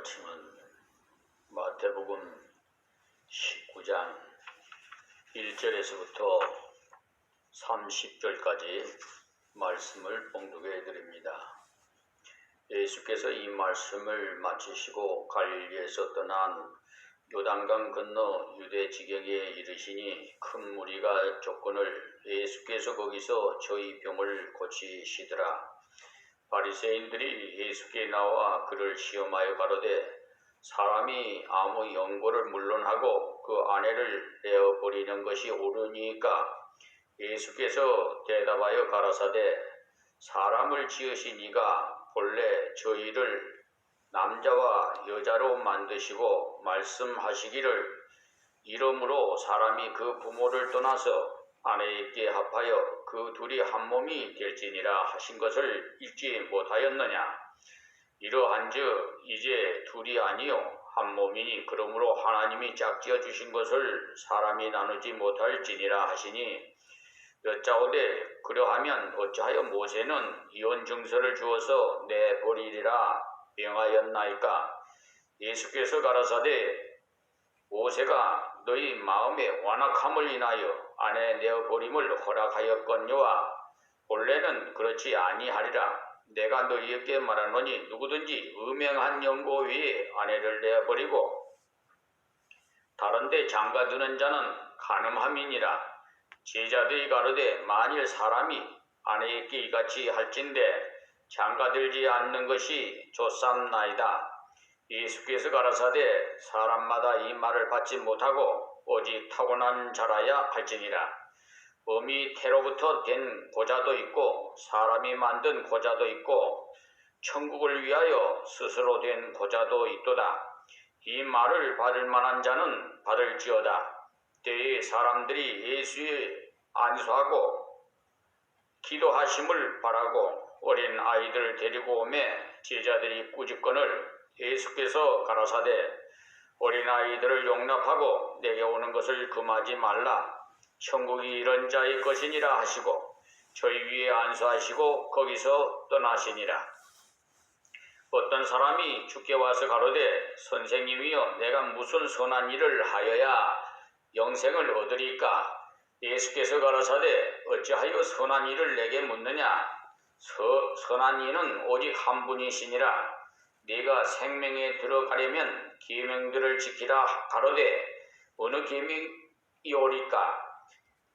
말씀은 마태복음 19장 1절에서부터 30절까지 말씀을 봉독해 드립니다. 예수께서 이 말씀을 마치시고 갈릴리에서 떠난 요단강 건너 유대 지경에 이르시니 큰 무리가 쫓거늘 예수께서 거기서 저희 병을 고치시더라. 바리새인들이 예수께 나와 그를 시험하여 가로되 사람이 아무 연고를 물론하고 그 아내를 내어버리는 것이 옳으니까? 예수께서 대답하여 가라사대 사람을 지으신 이가 본래 저희를 남자와 여자로 만드시고 말씀하시기를 이러므로 사람이 그 부모를 떠나서 아내에게 합하여 그 둘이 한 몸이 될지니라 하신 것을 읽지 못하였느냐? 이러한즉 이제 둘이 아니요 한 몸이니 그러므로 하나님이 짝지어 주신 것을 사람이 나누지 못할지니라 하시니 여짜오되 그러하면 어찌하여 모세는 이혼 증서를 주어서 내버리리라 명하였나이까? 예수께서 가라사대 모세가 너희 마음의 완악함을 인하여 아내 내어버림을 허락하였거니와 본래는 그렇지 아니하리라. 내가 너희에게 말하노니 누구든지 음행한 연고 위에 아내를 내어버리고 다른데 장가드는 자는 간음함이니라. 제자들이 가로되 만일 사람이 아내에게 이같이 할진대 장가들지 않는 것이 좋삼나이다. 예수께서 가라사대 사람마다 이 말을 받지 못하고 오직 타고난 자라야 할지니라. 범이 태로부터 된 고자도 있고 사람이 만든 고자도 있고 천국을 위하여 스스로 된 고자도 있도다. 이 말을 받을 만한 자는 받을지어다. 때에 사람들이 예수의 안수하고 기도하심을 바라고 어린 아이들을 데리고 오매 제자들이 꾸짖거늘 예수께서 가라사대 어린 아이들을 용납하고 내게 오는 것을 금하지 말라. 천국이 이런 자의 것이니라 하시고 저희 위에 안수하시고 거기서 떠나시니라. 어떤 사람이 주께 와서 가로되 선생님이여 내가 무슨 선한 일을 하여야 영생을 얻으리까? 예수께서 가라사대 어찌하여 선한 일을 내게 묻느냐? 선한 이는 오직 한 분이시니라. 네가 생명에 들어가려면 계명들을 지키라 가로되 어느 계명이오리까?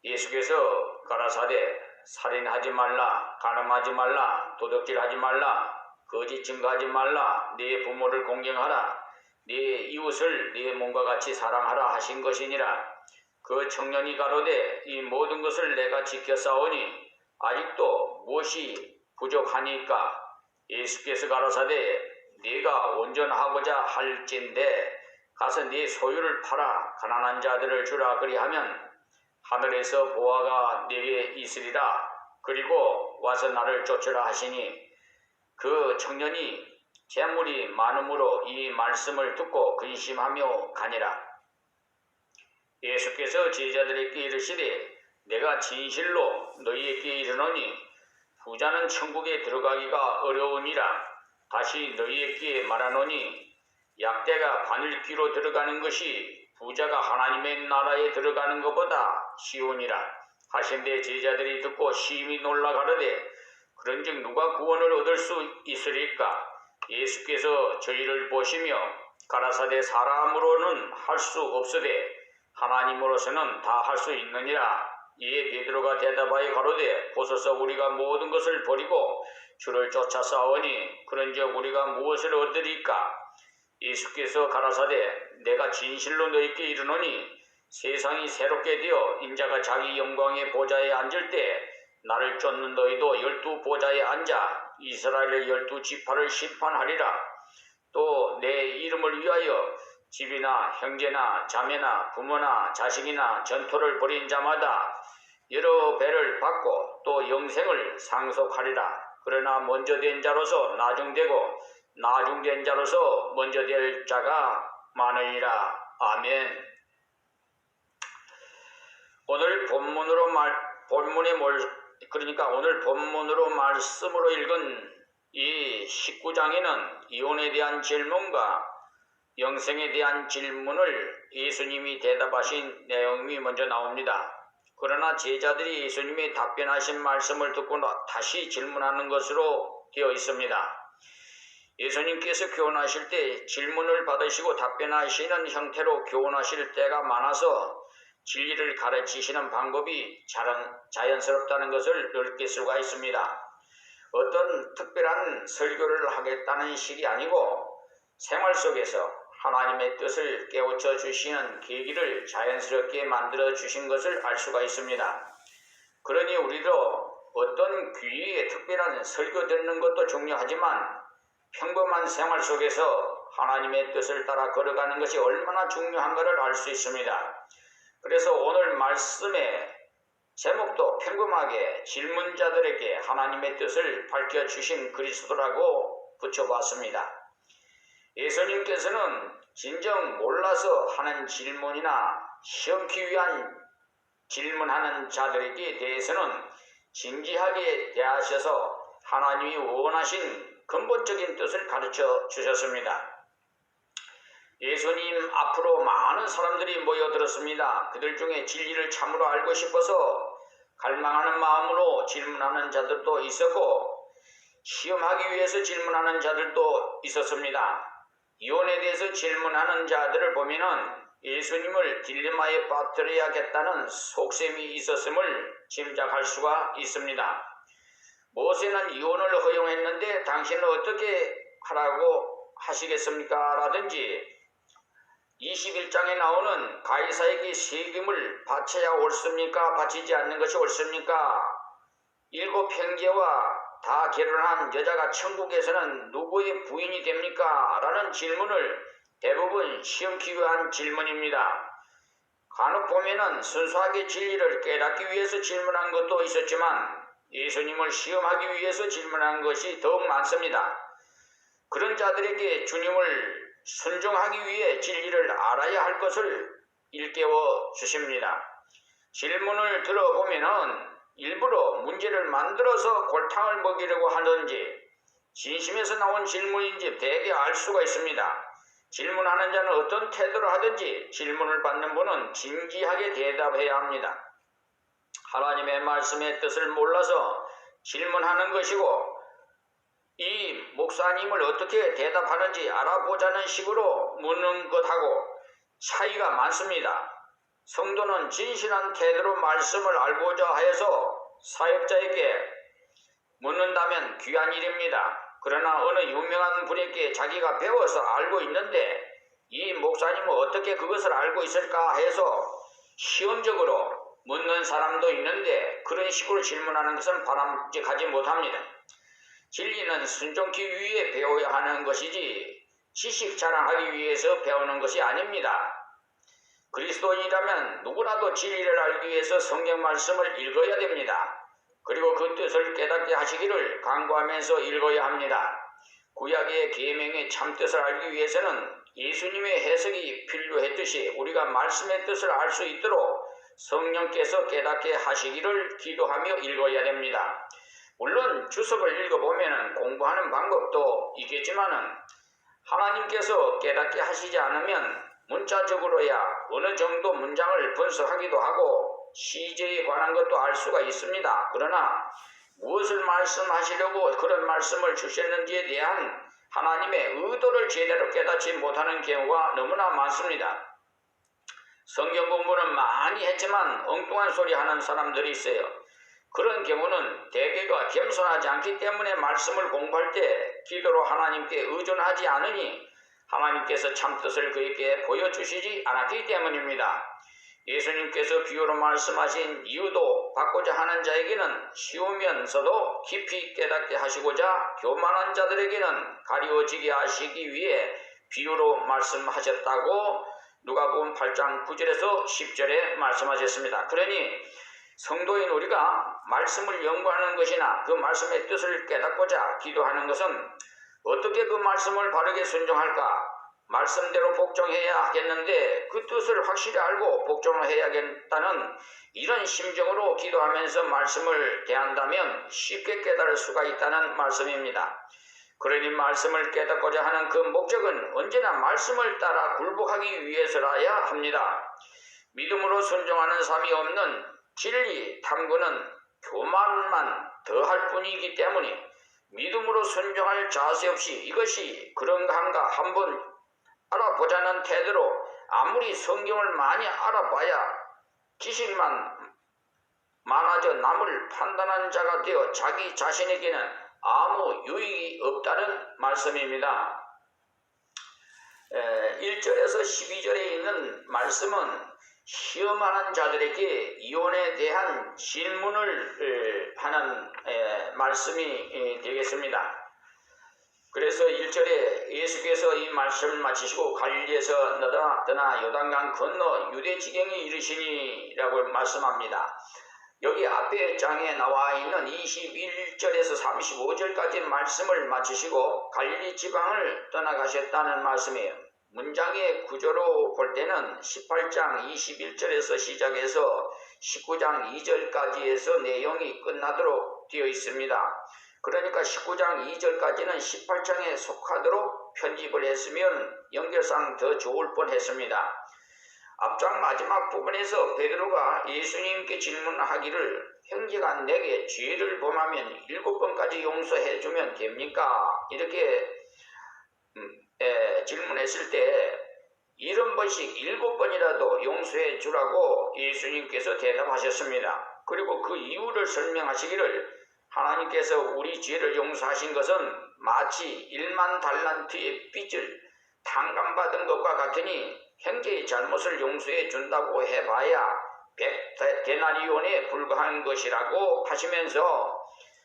예수께서 가라사대 살인하지 말라, 간음하지 말라, 도둑질하지 말라, 거짓 증거하지 말라, 네 부모를 공경하라, 네 이웃을 네 몸과 같이 사랑하라 하신 것이니라. 그 청년이 가로되 이 모든 것을 내가 지켰사오니 아직도 무엇이 부족하니까? 예수께서 가라사대 네가 온전하고자 할진대 가서 네 소유를 팔아 가난한 자들을 주라. 그리하면 하늘에서 보화가 네게 있으리라. 그리고 와서 나를 쫓으라 하시니 그 청년이 재물이 많음으로 이 말씀을 듣고 근심하며 가니라. 예수께서 제자들에게 이르시되 내가 진실로 너희에게 이르노니 부자는 천국에 들어가기가 어려우니라. 다시 너희에게 말하노니 약대가 바늘귀로 들어가는 것이 부자가 하나님의 나라에 들어가는 것보다 쉬우니라 하신데 제자들이 듣고 심히 놀라 가로되 그런즉 누가 구원을 얻을 수 있으리까? 예수께서 저희를 보시며 가라사대 사람으로는 할 수 없으되 하나님으로서는 다 할 수 있느니라. 이에 베드로가 대답하여 가로되 보소서 우리가 모든 것을 버리고 주를 쫓아 싸우니 그런즉 우리가 무엇을 얻으리까? 예수께서 가라사대 내가 진실로 너희에게 이르노니 세상이 새롭게 되어 인자가 자기 영광의 보좌에 앉을 때 나를 쫓는 너희도 12 보좌에 앉아 이스라엘의 12 지파를 심판하리라. 또 내 이름을 위하여 집이나 형제나 자매나 부모나 자식이나 전토를 벌인 자마다 여러 배를 받고 또 영생을 상속하리라. 그러나 먼저 된 자로서 나중되고 나중된 자로서 먼저 될 자가 많으리라. 아멘. 오늘 본문으로 말씀으로 읽은 이 19장에는 이혼에 대한 질문과 영생에 대한 질문을 예수님이 대답하신 내용이 먼저 나옵니다. 그러나 제자들이 예수님이 답변하신 말씀을 듣고 다시 질문하는 것으로 되어 있습니다. 예수님께서 교훈하실 때 질문을 받으시고 답변하시는 형태로 교훈하실 때가 많아서 진리를 가르치시는 방법이 자연스럽다는 것을 느낄 수가 있습니다. 어떤 특별한 설교를 하겠다는 식이 아니고 생활 속에서 하나님의 뜻을 깨우쳐 주시는 계기를 자연스럽게 만들어 주신 것을 알 수가 있습니다. 그러니 우리도 어떤 귀에 특별한 설교 듣는 것도 중요하지만 평범한 생활 속에서 하나님의 뜻을 따라 걸어가는 것이 얼마나 중요한가를 알 수 있습니다. 그래서 오늘 말씀의 제목도 평범하게 질문자들에게 하나님의 뜻을 밝혀주신 그리스도라고 붙여봤습니다. 예수님께서는 진정 몰라서 하는 질문이나 시험기 위한 질문하는 자들에게 대해서는 진지하게 대하셔서 하나님이 원하신 근본적인 뜻을 가르쳐 주셨습니다. 예수님 앞으로 많은 사람들이 모여들었습니다. 그들 중에 진리를 참으로 알고 싶어서 갈망하는 마음으로 질문하는 자들도 있었고 시험하기 위해서 질문하는 자들도 있었습니다. 이혼에 대해서 질문하는 자들을 보면은 예수님을 딜레마에 빠뜨려야겠다는 속셈이 있었음을 짐작할 수가 있습니다. 모세는 이혼을 허용했는데 당신은 어떻게 하라고 하시겠습니까? 라든지 21장에 나오는 가이사에게 세금을 바쳐야 옳습니까? 바치지 않는 것이 옳습니까? 7 형제와 다 결혼한 여자가 천국에서는 누구의 부인이 됩니까? 라는 질문을 대부분 시험기 위한 질문입니다. 간혹 보면은 순수하게 진리를 깨닫기 위해서 질문한 것도 있었지만 예수님을 시험하기 위해서 질문한 것이 더욱 많습니다. 그런 자들에게 주님을 순종하기 위해 진리를 알아야 할 것을 일깨워 주십니다. 질문을 들어보면은 일부러 문제를 만들어서 골탕을 먹이려고 하는지 진심에서 나온 질문인지 대개 알 수가 있습니다. 질문하는 자는 어떤 태도를 하든지 질문을 받는 분은 진지하게 대답해야 합니다. 하나님의 말씀의 뜻을 몰라서 질문하는 것이고 이 목사님을 어떻게 대답하는지 알아보자는 식으로 묻는 것하고 차이가 많습니다. 성도는 진실한 태도로 말씀을 알고자 하여서 사역자에게 묻는다면 귀한 일입니다. 그러나 어느 유명한 분에게 자기가 배워서 알고 있는데 이 목사님은 어떻게 그것을 알고 있을까 해서 시험적으로 묻는 사람도 있는데 그런 식으로 질문하는 것은 바람직하지 못합니다. 진리는 순종기 위해 배워야 하는 것이지 지식 자랑하기 위해서 배우는 것이 아닙니다. 그리스도인이라면 누구라도 진리를 알기 위해서 성경 말씀을 읽어야 됩니다. 그리고 그 뜻을 깨닫게 하시기를 간구하면서 읽어야 합니다. 구약의 계명의 참뜻을 알기 위해서는 예수님의 해석이 필요했듯이 우리가 말씀의 뜻을 알 수 있도록 성령께서 깨닫게 하시기를 기도하며 읽어야 됩니다. 물론 주석을 읽어보면 공부하는 방법도 있겠지만은 하나님께서 깨닫게 하시지 않으면 문자적으로야 어느 정도 문장을 분석하기도 하고 시제에 관한 것도 알 수가 있습니다. 그러나 무엇을 말씀하시려고 그런 말씀을 주셨는지에 대한 하나님의 의도를 제대로 깨닫지 못하는 경우가 너무나 많습니다. 성경 공부는 많이 했지만 엉뚱한 소리 하는 사람들이 있어요. 그런 경우는 대개가 겸손하지 않기 때문에 말씀을 공부할 때 기도로 하나님께 의존하지 않으니 하나님께서 참뜻을 그에게 보여주시지 않았기 때문입니다. 예수님께서 비유로 말씀하신 이유도 받고자 하는 자에게는 쉬우면서도 깊이 깨닫게 하시고자 교만한 자들에게는 가리워지게 하시기 위해 비유로 말씀하셨다고 누가복음 8장 9절에서 10절에 말씀하셨습니다. 그러니 성도인 우리가 말씀을 연구하는 것이나 그 말씀의 뜻을 깨닫고자 기도하는 것은 어떻게 그 말씀을 바르게 순종할까? 말씀대로 복종해야 하겠는데 그 뜻을 확실히 알고 복종을 해야겠다는 이런 심정으로 기도하면서 말씀을 대한다면 쉽게 깨달을 수가 있다는 말씀입니다. 그러니 말씀을 깨닫고자 하는 그 목적은 언제나 말씀을 따라 굴복하기 위해서라야 합니다. 믿음으로 순종하는 삶이 없는 진리 탐구는 교만만 더할 뿐이기 때문에 믿음으로 순종할 자세 없이 이것이 그런가 한가 한번 알아보자는 태도로 아무리 성경을 많이 알아봐야 지식만 많아져 남을 판단한 자가 되어 자기 자신에게는 아무 유익이 없다는 말씀입니다. 1절에서 12절에 있는 말씀은 시험하는 자들에게 이혼에 대한 질문을 하는 말씀이 되겠습니다. 그래서 1절에 예수께서 이 말씀을 마치시고 갈릴리에서 떠나 요단강 건너 유대지경에 이르시니라고 말씀합니다. 여기 앞에 장에 나와 있는 21절에서 35절까지 말씀을 마치시고 갈릴리 지방을 떠나가셨다는 말씀이에요. 문장의 구조로 볼 때는 18장 21절에서 시작해서 19장 2절까지에서 내용이 끝나도록 되어 있습니다. 그러니까 19장 2절까지는 18장에 속하도록 편집을 했으면 연결상 더 좋을 뻔했습니다. 앞장 마지막 부분에서 베드로가 예수님께 질문하기를 형제가 내게 죄를 범하면 7번까지 용서해주면 됩니까? 이렇게 질문했을 때 70번씩 7번이라도 용서해 주라고 예수님께서 대답하셨습니다. 그리고 그 이유를 설명하시기를 하나님께서 우리 죄를 용서하신 것은 마치 1만 달란트의 빚을 탕감받은 것과 같으니 형제의 잘못을 용서해 준다고 해봐야 100데나리온에 불과한 것이라고 하시면서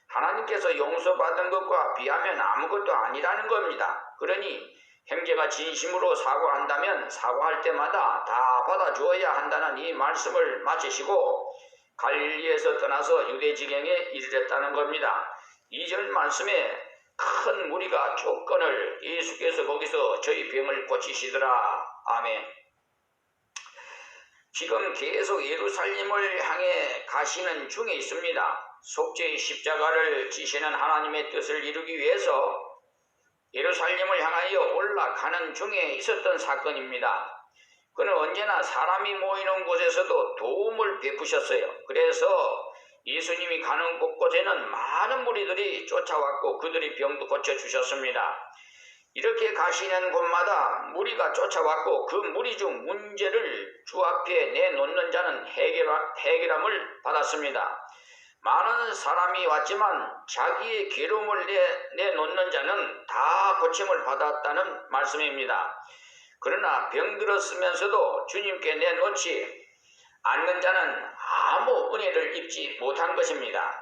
하나님께서 용서받은 것과 비하면 아무것도 아니라는 겁니다. 그러니 형제가 진심으로 사과한다면 사과할 때마다 다 받아주어야 한다는 이 말씀을 마치시고 갈릴리에서 떠나서 유대지경에 이르렀다는 겁니다. 2절 말씀에 큰 무리가 쫓거늘 예수께서 거기서 저희 병을 고치시더라. 아멘. 지금 계속 예루살렘을 향해 가시는 중에 있습니다. 속죄의 십자가를 지시는 하나님의 뜻을 이루기 위해서 예루살렘을 향하여 올라가는 중에 있었던 사건입니다. 그는 언제나 사람이 모이는 곳에서도 도움을 베푸셨어요. 그래서 예수님이 가는 곳곳에는 많은 무리들이 쫓아왔고 그들이 병도 고쳐주셨습니다. 이렇게 가시는 곳마다 무리가 쫓아왔고 그 무리 중 문제를 주 앞에 내놓는 자는 해결함을 받았습니다. 많은 사람이 왔지만 자기의 괴로움을 내놓는 자는 다 고침을 받았다는 말씀입니다. 그러나 병들었으면서도 주님께 내놓지 않는 자는 아무 은혜를 입지 못한 것입니다.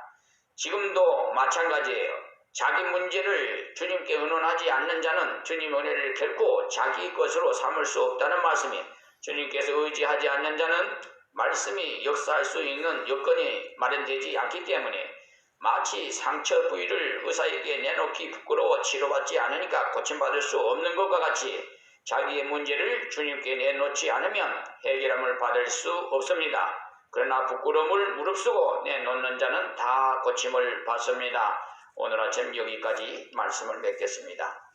지금도 마찬가지예요. 자기 문제를 주님께 의논하지 않는 자는 주님 은혜를 결코 자기 것으로 삼을 수 없다는 말씀이, 주님께서 의지하지 않는 자는 말씀이 역사할 수 있는 여건이 마련되지 않기 때문에 마치 상처 부위를 의사에게 내놓기 부끄러워 치료받지 않으니까 고침받을 수 없는 것과 같이 자기의 문제를 주님께 내놓지 않으면 해결함을 받을 수 없습니다. 그러나 부끄러움을 무릅쓰고 내놓는 자는 다 고침을 받습니다. 오늘 아침 여기까지 말씀을 맺겠습니다.